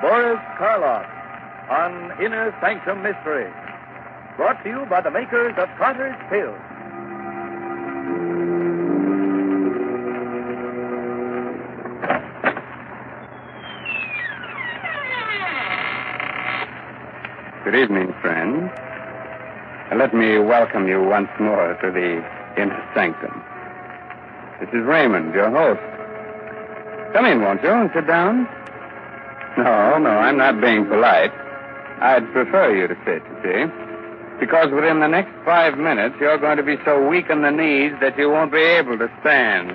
Boris Karloff on Inner Sanctum Mysteries. Brought to you by the makers of Carter's Pills. Good evening, friends. Let me welcome you once more to the Inner Sanctum. This is Raymond, your host. Come in, won't you, and sit down? No, I'm not being polite. I'd prefer you to sit, you see. Because within the next 5 minutes, you're going to be so weak in the knees that you won't be able to stand.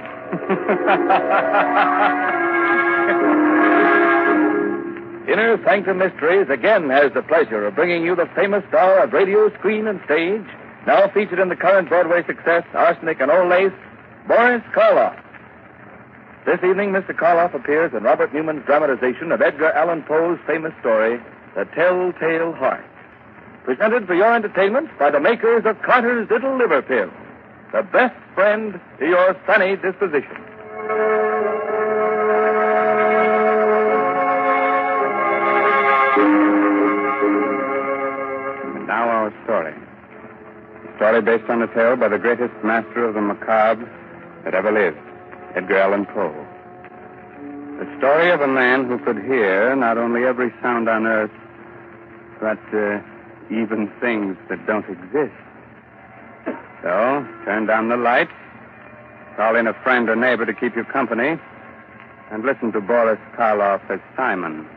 Inner Sanctum Mysteries again has the pleasure of bringing you the famous star of radio, screen, and stage, now featured in the current Broadway success, Arsenic and Old Lace, Boris Karloff. This evening, Mr. Karloff appears in Robert Newman's dramatization of Edgar Allan Poe's famous story, The Telltale Heart. Presented for your entertainment by the makers of Carter's Little Liver Pill, the best friend to your sunny disposition. And now our story. A story based on a tale by the greatest master of the macabre that ever lived, Edgar Allan Poe. The story of a man who could hear not only every sound on earth, but even things that don't exist. So, turn down the lights, call in a friend or neighbor to keep you company, and listen to Boris Karloff as Simon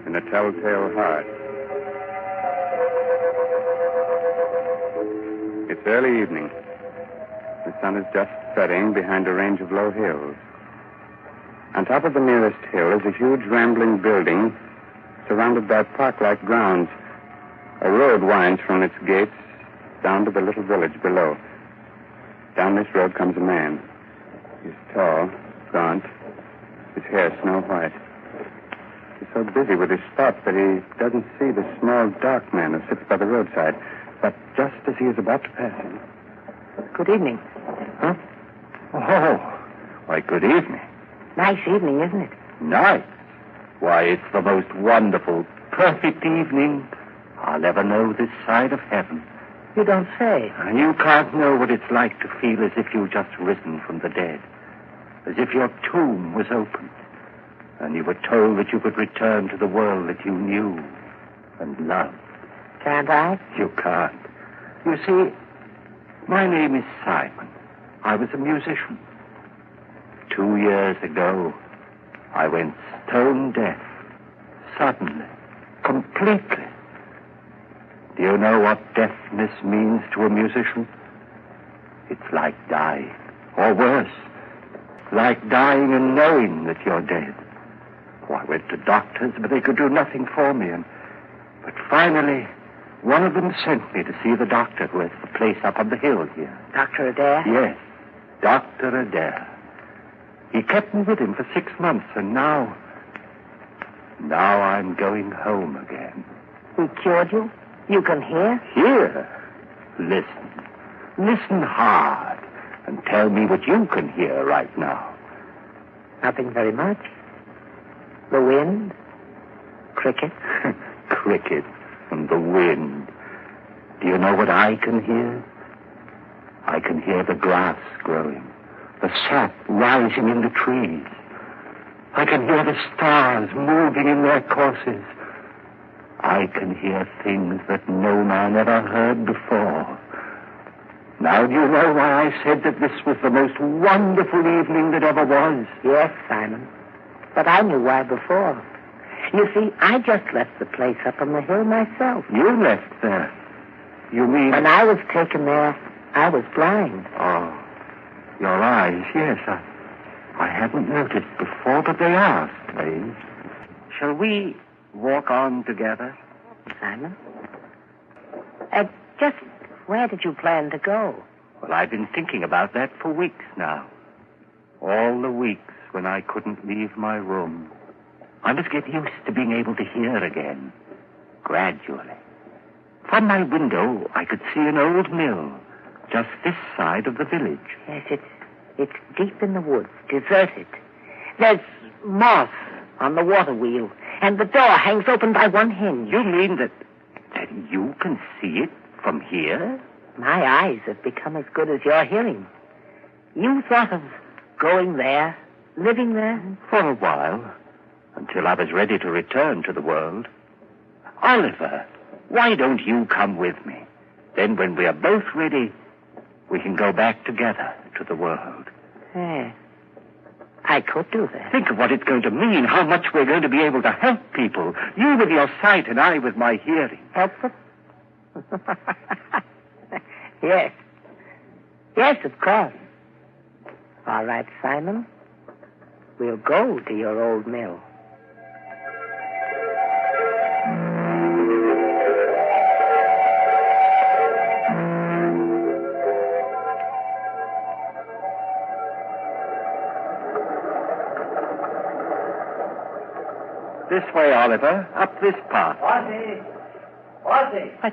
in The Telltale Heart. It's early evening. The sun is just setting behind a range of low hills. On top of the nearest hill is a huge rambling building surrounded by park-like grounds. A road winds from its gates down to the little village below. Down this road comes a man. He's tall, gaunt, his hair snow white. He's so busy with his thoughts that he doesn't see the small, dark man who sits by the roadside. But just as he is about to pass him... Good evening. Huh? Oh, why, good evening. Nice evening, isn't it? Nice? Why, it's the most wonderful, perfect evening I'll ever know this side of heaven. You don't say. You can't know what it's like to feel as if you've just risen from the dead. As if your tomb was opened, and you were told that you could return to the world that you knew and loved. Can't I? You can't. You see, my name is Simon. I was a musician. 2 years ago, I went stone deaf. Suddenly. Completely. Do you know what deafness means to a musician? It's like dying. Or worse. Like dying and knowing that you're dead. Oh, I went to doctors, but they could do nothing for me. But finally, one of them sent me to see the doctor who has the place up on the hill here. Dr. Adair? Yes, Dr. Adair. He kept me with him for 6 months, and now I'm going home again. He cured you? You can hear? Hear? Listen. Listen hard, and tell me what you can hear right now. Nothing very much. The wind. Cricket. Cricket and the wind. Do you know what I can hear? I can hear the grass growing, the sap rising in the trees. I can hear the stars moving in their courses. I can hear things that no man ever heard before. Now do you know why I said that this was the most wonderful evening that ever was? Yes, Simon. But I knew why before. You see, I just left the place up on the hill myself. You left there? You mean... When I was taken there, I was blind. Oh, your eyes, yes. I hadn't noticed before, but they are strange. Shall we walk on together? Simon? Just where did you plan to go? Well, I've been thinking about that for weeks now. All the weeks when I couldn't leave my room. I must get used to being able to hear again, gradually. From my window, I could see an old mill, just this side of the village. Yes, it's deep in the woods, deserted. There's moss on the water wheel, And the door hangs open by one hinge. You mean that you can see it from here? My eyes have become as good as your hearing. You thought of going there, living there? For a while, until I was ready to return to the world. Oliver, why don't you come with me? Then when we are both ready, we can go back together to the world. Yeah. I could do that. Think of what it's going to mean, how much we're going to be able to help people. You with your sight and I with my hearing. Help them? Yes. Yes, of course. All right, Simon. We'll go to your old mill. This way, Oliver. Up this path. What?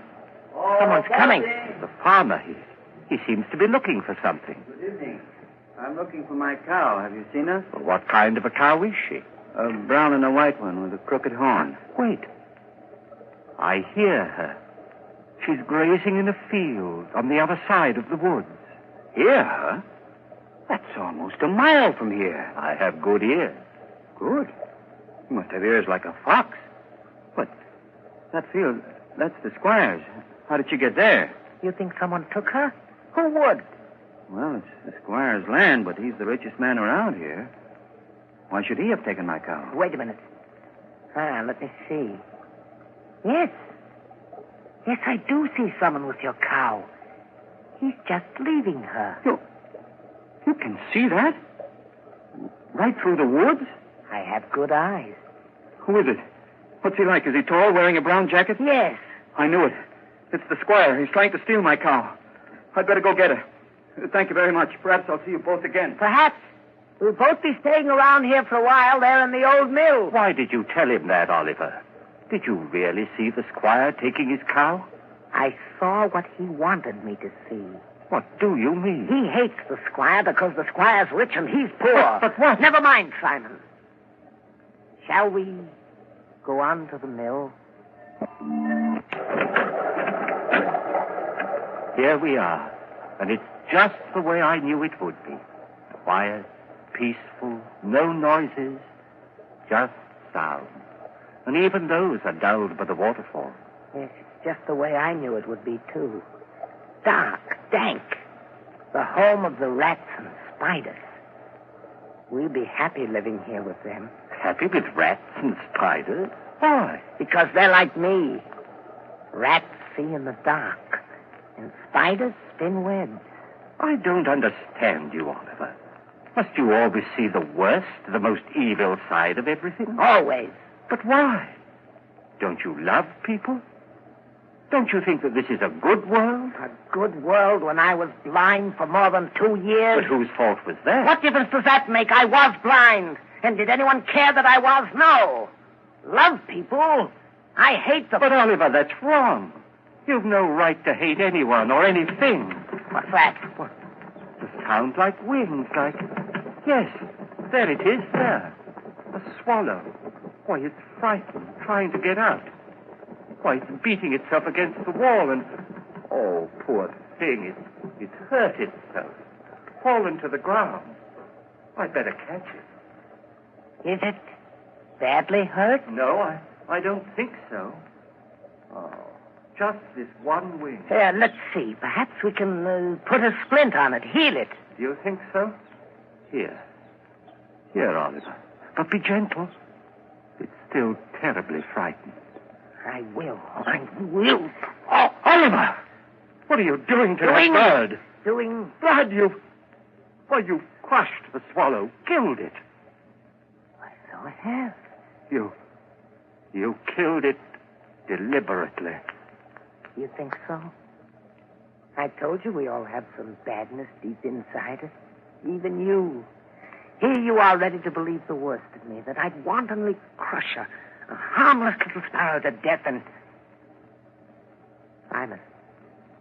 Someone's coming. The farmer, he seems to be looking for something. Good evening. I'm looking for my cow. Have you seen her? Well, what kind of a cow is she? A brown and a white one with a crooked horn. Wait. I hear her. She's grazing in a field on the other side of the woods. Hear her? That's almost a mile from here. I have good ears. Good. You must have ears like a fox. But that field, that's the squire's. How did she get there? You think someone took her? Who would? Well, it's the squire's land, but he's the richest man around here. Why should he have taken my cow? Wait a minute. Let me see. Yes. Yes, I do see someone with your cow. He's just leaving her. You can see that? Right through the woods? I have good eyes. Who is it? What's he like? Is he tall, wearing a brown jacket? Yes. I knew it. It's the squire. He's trying to steal my cow. I'd better go get her. Thank you very much. Perhaps I'll see you both again. Perhaps. We'll both be staying around here for a while there in the old mill. Why did you tell him that, Oliver? Did you really see the squire taking his cow? I saw what he wanted me to see. What do you mean? He hates the squire because the squire's rich and he's poor. But what? Never mind, Simon. Shall we go on to the mill? Here we are. And it's just the way I knew it would be. Quiet, peaceful, no noises, just sound. And even those are dulled by the waterfall. Yes, it's just the way I knew it would be, too. Dark, dank. The home of the rats and spiders. We'll be happy living here with them. Happy with rats and spiders? Why? Because they're like me. Rats see in the dark, and spiders spin webs. I don't understand you, Oliver. Must you always see the worst, the most evil side of everything? Always. But why? Don't you love people? Don't you think that this is a good world? A good world when I was blind for more than 2 years. But whose fault was that? What difference does that make? I was blind. And did anyone care that I was? No. Love people. I hate them. But, Oliver, that's wrong. You've no right to hate anyone or anything. What's that? What? It sounds like wings, like... Yes, there it is, there. A swallow. Why, it's frightened, trying to get out. Why, it's beating itself against the wall and... Oh, poor thing, it's hurt itself. Fallen to the ground. I'd better catch it. Is it badly hurt? No, I don't think so. Oh, just this one wing. Here, let's see. Perhaps we can put a splint on it, heal it. Do you think so? Here, Oliver. But be gentle. It's still terribly frightened. I will. Oh, Oliver! What are you doing to that bird? Doing... Blood, you've crushed the swallow, killed it. Why, so I have. You killed it deliberately. You think so? I told you we all have some badness deep inside us. Even you. Here you are ready to believe the worst of me, that I'd wantonly crush a harmless little sparrow to death and... Simon.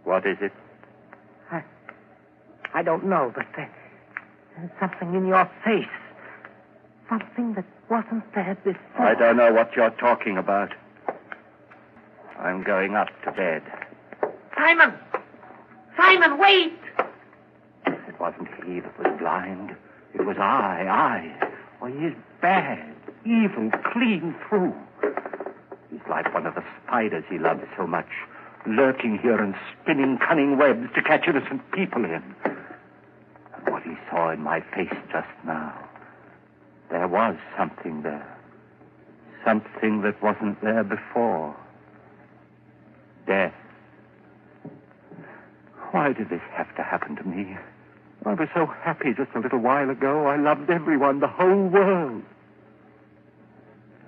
What is it? I don't know, but there's something in your face. something that wasn't there before. I don't know what you're talking about. I'm going up to bed. Simon! Simon, wait! It wasn't he that was blind. It was I. Well, he is bad, evil, clean through. He's like one of the spiders he loves so much, lurking here and spinning cunning webs to catch innocent people in. And what he saw in my face just now, there was something there. Something that wasn't there before. Death. Why did this have to happen to me? I was so happy just a little while ago. I loved everyone, the whole world.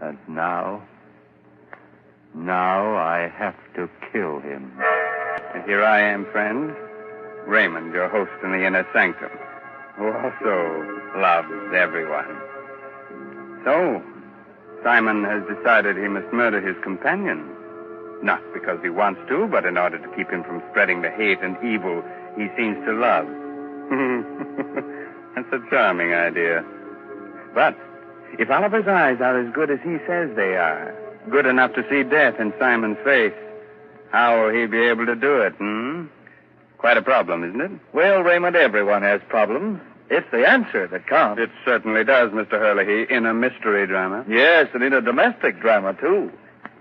And now I have to kill him. And here I am, friend, Raymond, your host in the inner sanctum, who also loves everyone. So, Simon has decided he must murder his companion. Not because he wants to, but in order to keep him from spreading the hate and evil he seems to love. That's a charming idea. But if Oliver's eyes are as good as he says they are, good enough to see death in Simon's face, how will he be able to do it, Quite a problem, isn't it? Well, Raymond, everyone has problems. It's the answer that counts. It certainly does, Mr. Hurley, in a mystery drama. Yes, and in a domestic drama, too.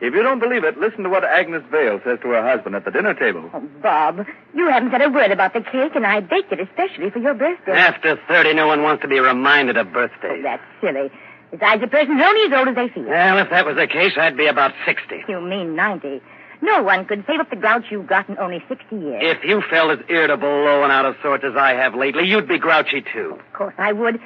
If you don't believe it, listen to what Agnes Vale says to her husband at the dinner table. Oh, Bob, you haven't said a word about the cake, and I baked it especially for your birthday. After 30, no one wants to be reminded of birthdays. Oh, that's silly. Besides, a person's only as old as they feel. Well, if that was the case, I'd be about 60. You mean 90. No one could save up the grouch you've got in only 60 years. If you felt as irritable, low, and out of sorts as I have lately, you'd be grouchy, too. Of course I would.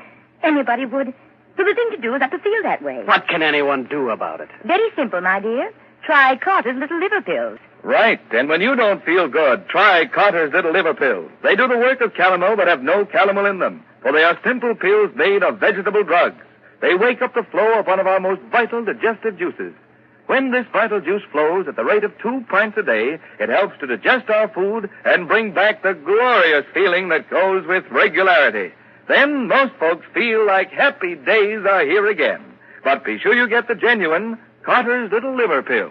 Anybody would. So the thing to do is not to feel that way. What can anyone do about it? Very simple, my dear. Try Carter's little liver pills. Right, and when you don't feel good, try Carter's little liver pills. They do the work of calomel but have no calomel in them, for they are simple pills made of vegetable drugs. They wake up the flow of one of our most vital digestive juices. When this vital juice flows at the rate of 2 pints a day, it helps to digest our food and bring back the glorious feeling that goes with regularity. Then most folks feel like happy days are here again. But be sure you get the genuine Carter's little liver pill.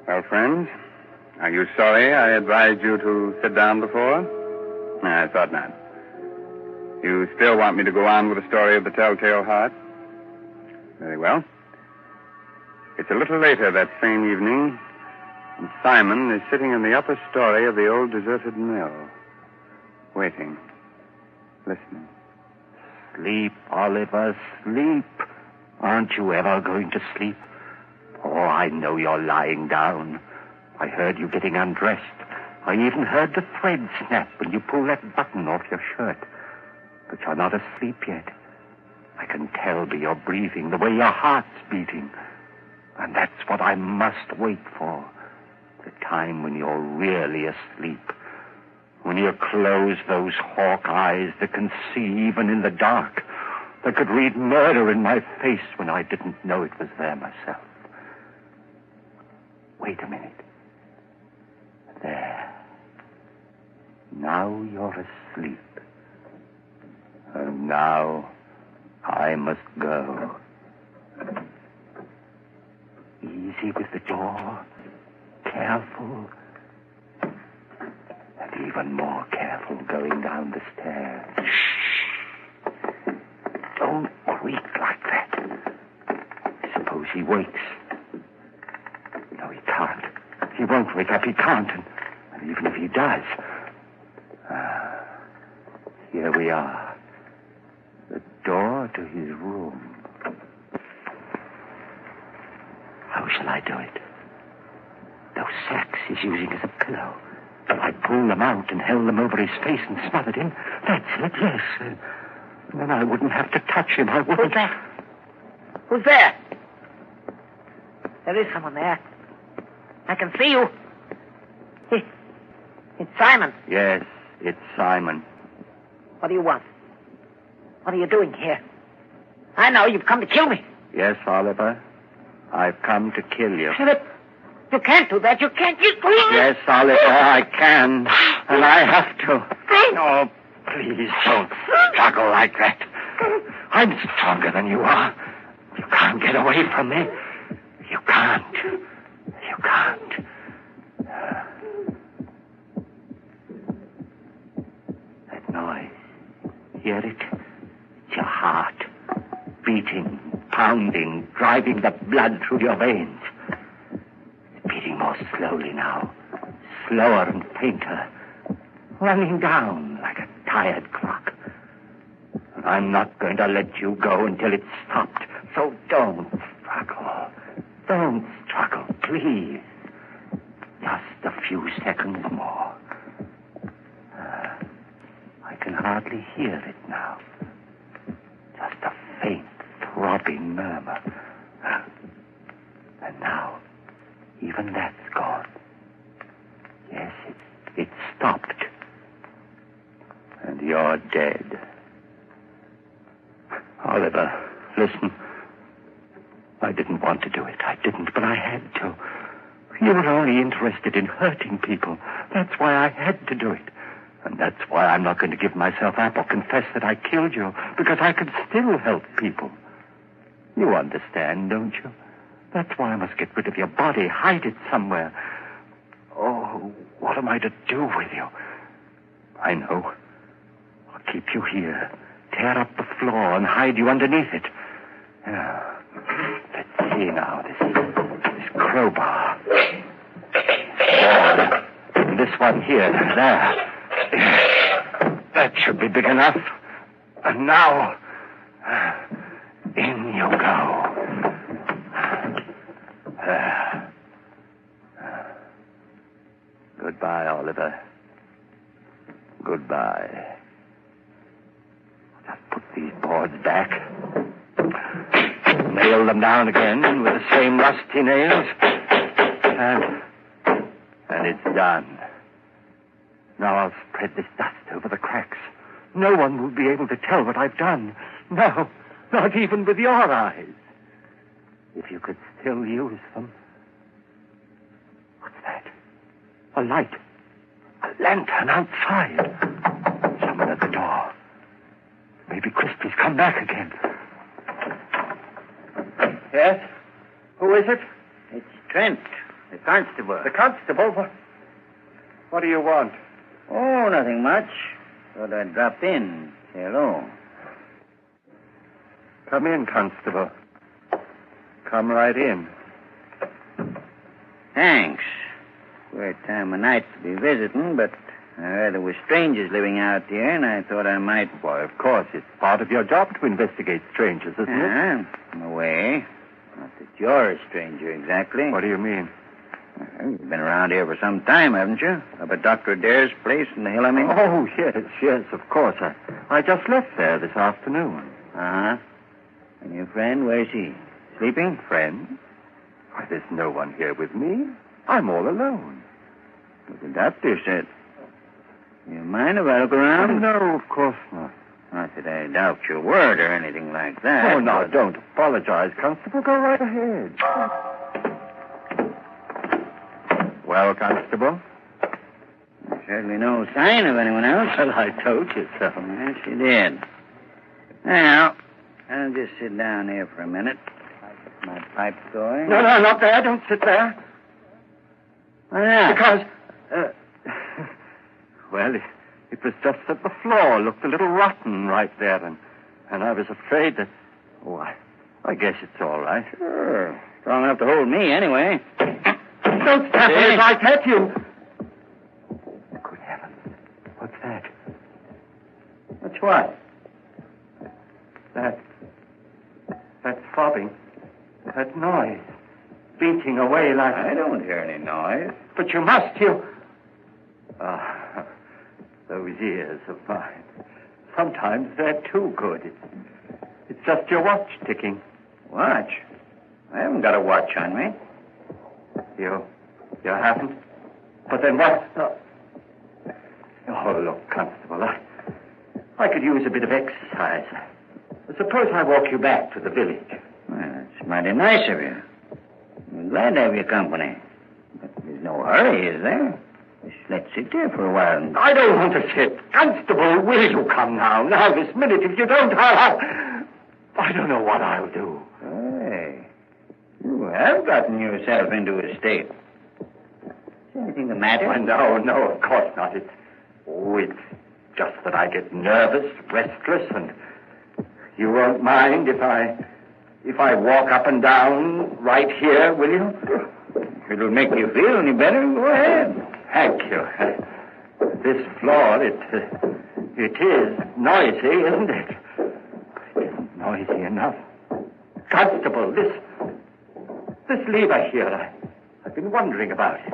Well, friends, are you sorry I advised you to sit down before? No, I thought not. You still want me to go on with the story of the Telltale Heart? Very well. It's a little later that same evening, and Simon is sitting in the upper story of the old deserted mill, waiting, listening. Sleep, Oliver, sleep. Aren't you ever going to sleep? Oh, I know you're lying down. I heard you getting undressed. I even heard the thread snap when you pulled that button off your shirt. But you're not asleep yet. I can tell by your breathing, the way your heart's beating. And that's what I must wait for. The time when you're really asleep. When you close those hawk eyes that can see even in the dark. That could read murder in my face when I didn't know it was there myself. Wait a minute. There. Now you're asleep. And now I must go. Easy with the door. Careful. And even more careful going down the stairs. Shh. Don't creak like that. Suppose he wakes. No, he can't. He won't wake up. He can't. And even if he does... here we are. The door to his room. How shall I do it? Those sacks he's using as a pillow. If I pull them out and held them over his face and smothered him, that's it, yes. Then I wouldn't have to touch him. I wouldn't... Who's there? Who's there? There is someone there. I can see you. It's Simon. Yes, it's Simon. What do you want? What are you doing here? I know you've come to kill me. Yes, Oliver. I've come to kill you. Philip, You can't do that. You can't. Yes, Oliver, I can. And I have to. Oh, please don't struggle like that. I'm stronger than you are. You can't get away from me. You can't. You can't. That noise. Hear it? It's your heart. Beating, pounding, driving the blood through your veins. It's beating more slowly now. Slower and fainter. Running down like a tired clock. And I'm not going to let you go until it's stopped. So don't struggle. Don't struggle, please. Just a few seconds more. I can hardly hear it now. Just a faint, throbbing murmur. And now, even that's gone. Yes, it stopped. And you're dead. Oliver, listen. I didn't want to do it. I didn't, but I had to. You were only interested in hurting people. That's why I had to do it. And that's why I'm not going to give myself up or confess that I killed you, because I could still help people. You understand, don't you? That's why I must get rid of your body, hide it somewhere. Oh, what am I to do with you? I know. I'll keep you here, tear up the floor and hide you underneath it. Yeah. Let's see now, this crowbar. And this one here, there. That should be big enough. And now, in you go. Goodbye, Oliver. Goodbye. Just put these boards back. Nail them down again with the same rusty nails. And it's done. Now I'll spread this dust over the cracks. No one will be able to tell what I've done. No, not even with your eyes. If you could still use them. What's that? A light. A lantern outside. Someone at the door. Maybe Crispy's come back again. Yes? Who is it? It's Trent, the constable. The constable? What do you want? Oh, nothing much. Thought I'd drop in. Say hello. Come in, constable. Come right in. Thanks. Queer time of night to be visiting, but I heard there were strangers living out here, and I thought I might... Why, of course, it's part of your job to investigate strangers, isn't it? In a way. Not that you're a stranger, exactly. What do you mean? Well, you've been around here for some time, haven't you? Up at Dr. Adair's place in the hill, I mean? Oh, yes, of course. I just left there this afternoon. Uh-huh. And your friend, where's he? Sleeping? Friend? Why, there's no one here with me. I'm all alone. What the doctor said. You mind if I look around? No, of course not. Not that I doubt your word or anything like that. Oh, no, don't apologize, Constable. Go right ahead. Well, Constable? There's certainly no sign of anyone else. Well, I told you so. Yes, you did. Now, I'll just sit down here for a minute. Get my pipe going. No, not there. Don't sit there. Why not? Because, well, it was just that the floor looked a little rotten right there, and I was afraid that... Oh, I guess it's all right. Sure. Strong enough to hold me, anyway. Don't stop me if I hurt you. Good heavens. What's that? What's what? That's throbbing. That noise. Beating away like... I don't hear any noise. But you must, you... Those ears of mine. Sometimes they're too good. It's just your watch ticking. Watch? I haven't got a watch on me. You haven't? But then what? Oh, look, Constable, I could use a bit of exercise. Suppose I walk you back to the village. Well, that's mighty nice of you. I'm glad to have your company. hurry, is there? Just let's sit there for a while. I don't want to sit. Constable, will you come now? Now, this minute. If you don't, I don't know what I'll do. Hey, you have gotten yourself into a state. Is anything the matter? No, of course not. It's just that I get nervous, restless, and you won't mind if I walk up and down right here, will you? It'll make you feel any better. Go ahead. Thank you. This floor, it is noisy, isn't it? It isn't noisy enough. Constable, this lever here, I've been wondering about it.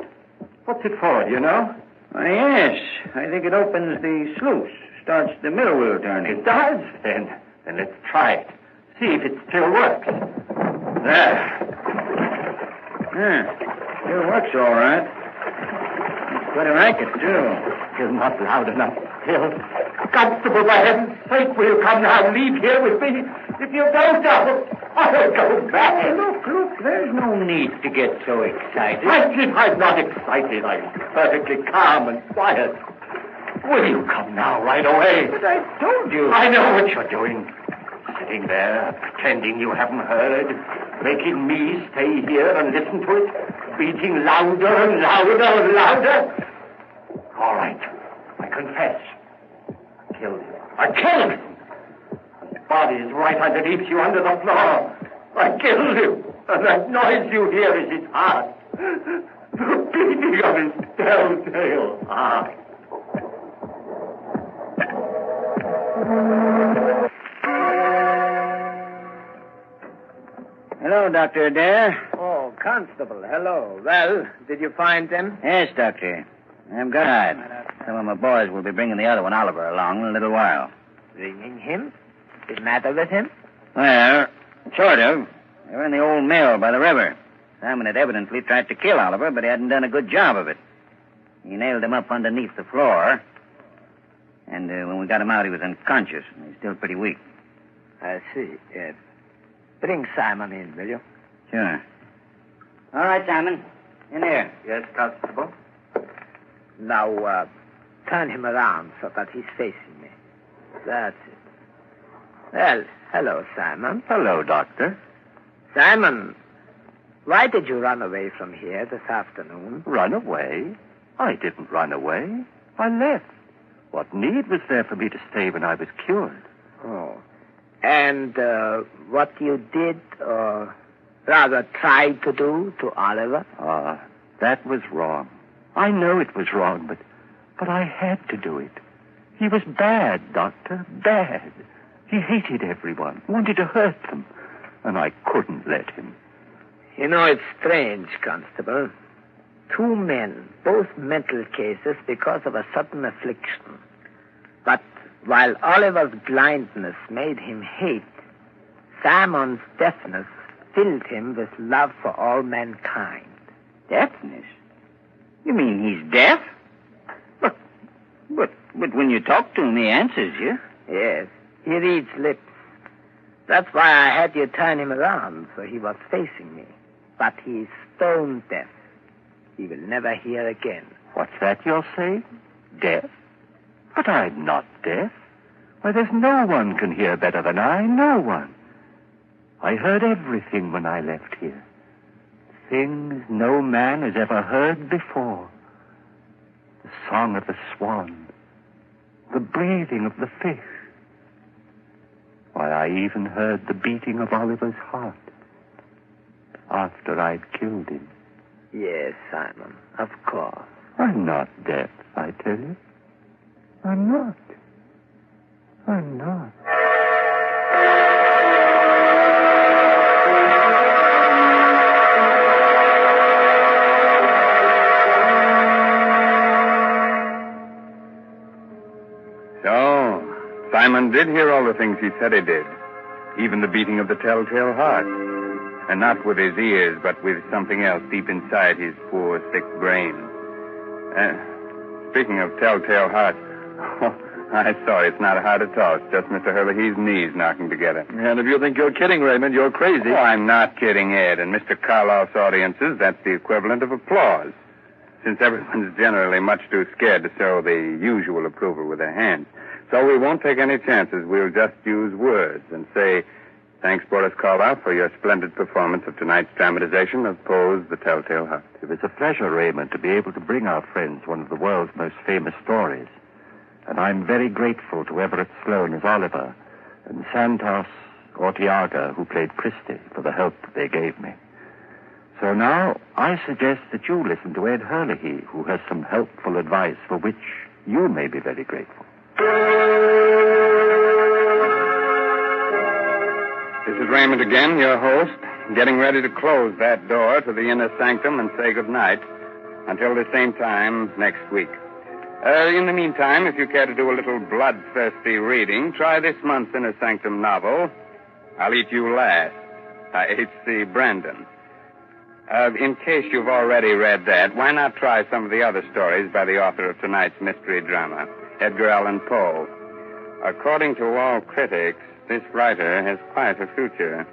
What's it for, do you know? Yes, I think it opens the sluice, starts the mill wheel turning. It does? Then let's try it. See if it still works. There. Yeah, still works all right. It's quite a racket, too. You're not loud enough still. Constable, for heaven's sake, will you come now and leave here with me? If you don't, I'll go back. Look, there's no need to get so excited. I'm not excited. I'm perfectly calm and quiet. Will you come now, right away? But I told you. I know what you're doing. Sitting there, pretending you haven't heard, making me stay here and listen to it, beating louder and louder and louder. All right, I confess. I killed him. His body is right underneath you, under the floor. I killed him, and that noise you hear is his heart. The beating of his telltale heart. Hello, Dr. Adair. Oh, Constable, hello. Well, did you find them? Yes, Doctor. I'm good. Some of my boys will be bringing the other one, Oliver, along in a little while. Bringing him? What's the matter with him? Well, sort of. They were in the old mill by the river. Simon had evidently tried to kill Oliver, but he hadn't done a good job of it. He nailed him up underneath the floor. And when we got him out, he was unconscious. He's still pretty weak. I see. Bring Simon in, will you? Sure. All right, Simon. In here. Yes, Constable? Now, turn him around so that he's facing me. That's it. Well, hello, Simon. Hello, Doctor. Simon, why did you run away from here this afternoon? Run away? I didn't run away. I left. What need was there for me to stay when I was cured? Oh. And what you did, or rather tried to do to Oliver? That was wrong. I know it was wrong, but I had to do it. He was bad, Doctor, bad. He hated everyone, wanted to hurt them, and I couldn't let him. You know, it's strange, Constable. 2 men, both mental cases because of a sudden affliction. But while Oliver's blindness made him hate, Simon's deafness filled him with love for all mankind. Deafness? You mean he's deaf? But when you talk to him, he answers you. Yes, he reads lips. That's why I had you turn him around, so he was facing me. But he's stone deaf. He will never hear again. What's that you're saying? Deaf? But I'm not deaf. Why, there's no one can hear better than I, no one. I heard everything when I left here. Things no man has ever heard before. The song of the swan, the breathing of the fish. Why, I even heard the beating of Oliver's heart after I'd killed him. Yes, Simon, of course. I'm not deaf, I tell you. I'm not. I'm not. So, Simon did hear all the things he said he did, even the beating of the telltale heart. And not with his ears, but with something else deep inside his poor, sick brain. Speaking of telltale heart, I saw it's not a heart at all. It's just Mr. Herlihy's knees knocking together. And if you think you're kidding, Raymond, you're crazy. Oh, I'm not kidding, Ed. In Mr. Karloff's audiences, that's the equivalent of applause. since everyone's generally much too scared to show the usual approval with their hands. So we won't take any chances. We'll just use words and say, thanks, Boris Karloff, for your splendid performance of tonight's dramatization of Poe's The Telltale Heart. It was a pleasure, Raymond, to be able to bring our friends one of the world's most famous stories. And I'm very grateful to Everett Sloane as Oliver and Santos Ortiaga, who played Christie, for the help that they gave me. So now I suggest that you listen to Ed Hurley, who has some helpful advice for which you may be very grateful. This is Raymond again, your host, getting ready to close that door to the inner sanctum and say goodnight until the same time next week. In the meantime, if you care to do a little bloodthirsty reading, try this month's Inner Sanctum novel, I'll Eat You Last, by H.C. Brandon. In case you've already read that, why not try some of the other stories by the author of tonight's mystery drama, Edgar Allan Poe? According to all critics, this writer has quite a future.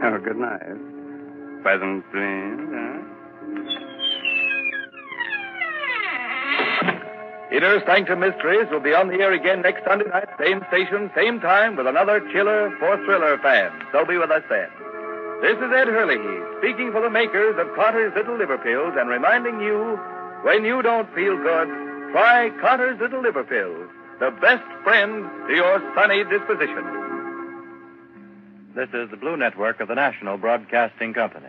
Oh, good night. Pleasant dreams, huh? Inner Sanctum Mysteries will be on the air again next Sunday night, same station, same time, with another chiller for thriller fans. So be with us then. This is Ed Hurley, speaking for the makers of Carter's Little Liver Pills and reminding you, when you don't feel good, try Carter's Little Liver Pills, the best friend to your sunny disposition. This is the Blue Network of the National Broadcasting Company.